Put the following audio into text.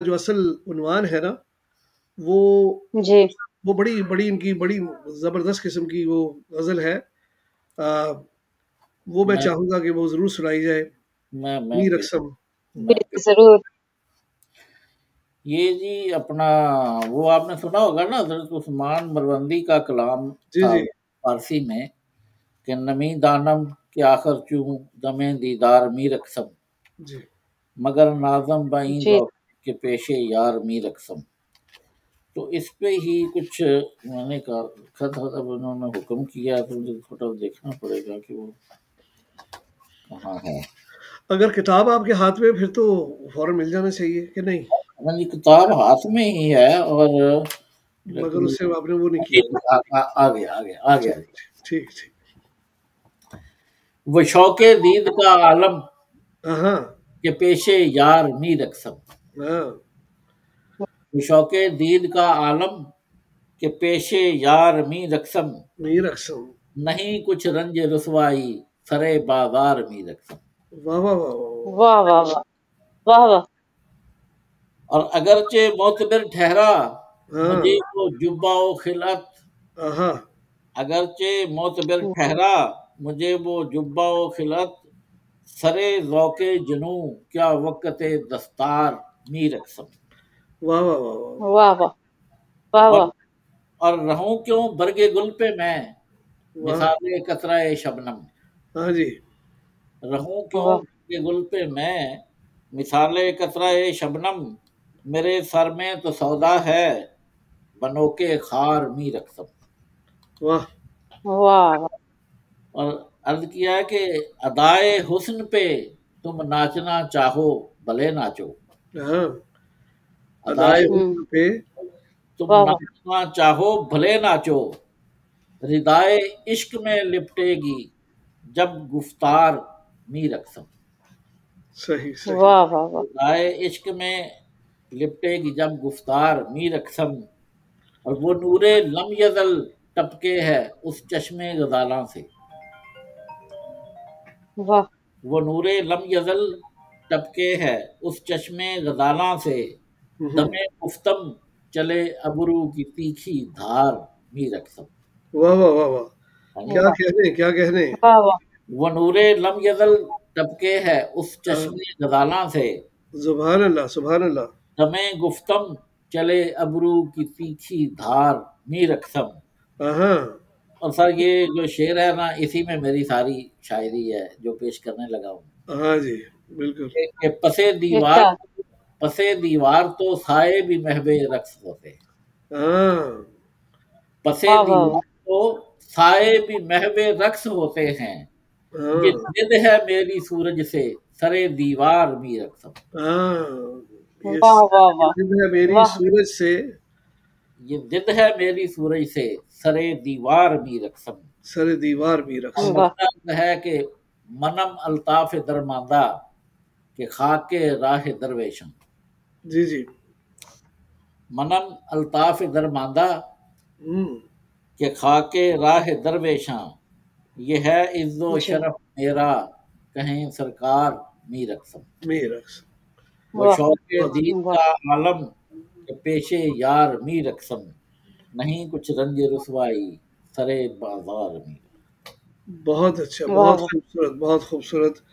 जो असल उन्वान है ना, वो जी। वो बड़ी बड़ी इनकी बड़ी ज़बरदस्त किस्म की वो गज़ल है। वो मैं मैं चाहूँगा कि वो ज़रूर सुनाई जाए। मैं मीर पेश अक़सम। मैं जी, पेश ज़रूर। ये जी अपना वो आपने सुना होगा ना हज़रत उस्मान मरवंदी का कलाम जी, था जी। फ़ारसी में कि नमी दानम के आखिर चूँ दमे दीदार मीर अक़सम जी। मगर नाज़म बईं जी। ज़ौक़ के पेशे यार मीर अक़सम। तो इस पे ही कुछ मैंने कहा रखा था, तब उन्होंने हुक्म किया तो मुझे थोड़ा देखना पड़ेगा कि वो कहाँ है। अगर किताब आपके हाथ में है फिर तो फ़ौरन मिल जाना चाहिए कि नहीं? हाँ जी, किताब हाथ में ही है और मगर लेकिन उससे आपने वो नहीं किया। आ गया आ गया आ ठीक, गया जी। ठीक, ठीक। वो शौक़े दीद का आलम हाँ, के पेशे यार मीर अक़सम। हाँ। वो शौक़े दीद का आलम के पेशे यार मीर अक़सम मीर अक़सम। नहीं कुछ रंज रुसवाई सरे बाज़ार मीर अक़सम। वाह, वाह, वाह, वाह, वाह! वाह, वाह, वाह! वाह, वाह! और अगरचे मोतबर ठहरा मुझे हाँ। वो जुब्बा-ओ खिलअत हाँ। अगरचे मोतबर जी। ठहरा मुझे वो जुब्बा-ओ खिलअत सरे ज़ौक़े जुनूँ क्या वक़्त-ए दस्तार मीर अक़सम। वाह, वाह, वाह, वाह! वाह, वाह! वाह, और वाह! और रहूँ क्यों बरगे गुल पे मैं वाह! मिसाले कतरा-ए शबनम। हाँ जी। रहूँ क्यों वाह! बरगे गुल पे मैं मिसाले कतरा-ए शबनम मेरे सर में तो सौदा है बनोके ख़ार मीर अक़सम। वाह! वाह, वाह! और अर्ज़ किया है कि अदाए हुस्न पे तुम नाचना चाहो भले नाचो। हाँ। अदाए अदाए हुँ। हुस्न पे तुम वाह, वाह! नाचना चाहो भले नाचो रिदाए इश्क में लिपटेगी जब गुफ्तार मीर अक़सम। सही, सही। वाह, वाह, वाह! रिदाए इश्क में लिपटेगी जब गुफ्तार मीर अक़सम और वो नूरे लम यज़ल टपके है उस चश्मे गज़ालां से। वाह! वो नूरे लम यज़ल टपके है उस चश्मे गज़ालां से हुँ, हुँ। दमे गुफ्तम चले अबरू की तीखी धार मीर अक़सम। वाह, वाह, वाह, वाह! हाँ जी। क्या वाह! कहने, क्या कहने। वाह, वाह! वो नूरे लम यज़ल टपके है उस हाँ। चश्मे गज़ालां से सुभान अल्लाह, सुभान अल्लाह। दमे गुफ्तम चले अबरू की तीखी धार मीर अक़सम। हाँ। और सर ये जो शेर है ना इसी में मेरी सारी शायरी है जो पेश करने लगा हूँ। हाँ जी, बिल्कुल। कि अच्छा। पसे दीवार तो साए भी महवे रक़्स होते। हाँ। पसे वाह, वाह, दीवार वाह! तो साए भी महवे रक़्स होते हैं। ये हाँ। ज़िद है मेरी सूरज से सरे दीवार मीर अक़सम। हाँ। ये वाह, वाह, वाह! ज़िद है मेरी वाह! सूरज से ये ज़िद है मेरी सूरज से सरे दीवार मीर अक़सम। सरे दीवार मीर और अक़सम। वाह! मकसद है कि मनम अल्ताफ़ दरमांदा के खाके राह दरवेशम। जी, जी। मनम अल्ताफ़ दरमांदा हुँ। के खाके राह दरवेशां ये है इज़्ज़ो जी। शरफ़ मेरा कहें सरकार मीर अक़सम। मीर अक़सम। वो वाह! शौक़े वाह! दीद वाह! का आलम के पेशे यार मीर अक़सम नहीं कुछ रंज रुसवाई सरे बाज़ार मीर। बहुत अच्छा, वाह, बहुत वाह! खूबसूरत, बहुत खूबसूरत।